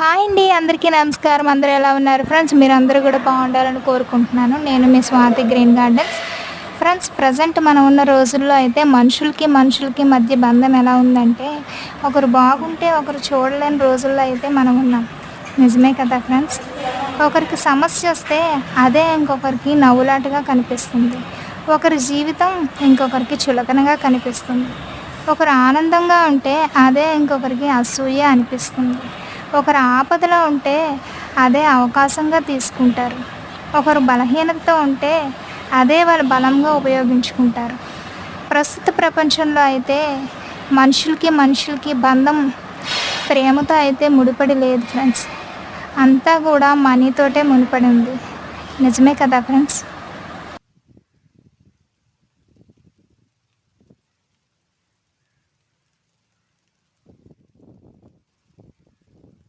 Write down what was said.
Hi అండి. అందరికీ నమస్కారం. అందరూ ఎలా ఉన్నారు ఫ్రెండ్స్? మీరందరూ కూడా బాగుండాలని కోరుకుంటున్నాను. నేను మీ Swathi green gardens. Friends, present మనం ఉన్న రోజుల్లో అయితే మనుషులకి మధ్య బంధం ఎలా ఉందంటే, ఒకరు బాగుంటే ఒకరు చూడలేని రోజుల్లో అయితే మనం ఉన్నాం. నిజమే కదా ఫ్రెండ్స్? ఒకరికి సమస్య వస్తే అదే ఇంకొకరికి నవ్వులాటగా కనిపిస్తుంది. ఒకరి జీవితం ఇంకొకరికి చులకనగా కనిపిస్తుంది. ఒకరు ఆనందంగా ఉంటే అదే ఇంకొకరికి అసూయ అనిపిస్తుంది. ఒకరు ఆపదలో ఉంటే అదే అవకాశంగా తీసుకుంటారు. ఒకరు బలహీనతతో ఉంటే అదే వాళ్ళు బలంగా ఉపయోగించుకుంటారు. ప్రస్తుత ప్రపంచంలో అయితే మనుషులకి బంధం ప్రేమతో అయితే ముడిపడి లేదు ఫ్రెండ్స్. అంతా కూడా మనీతోటే ముడిపడి ఉంది. నిజమే కదా ఫ్రెండ్స్?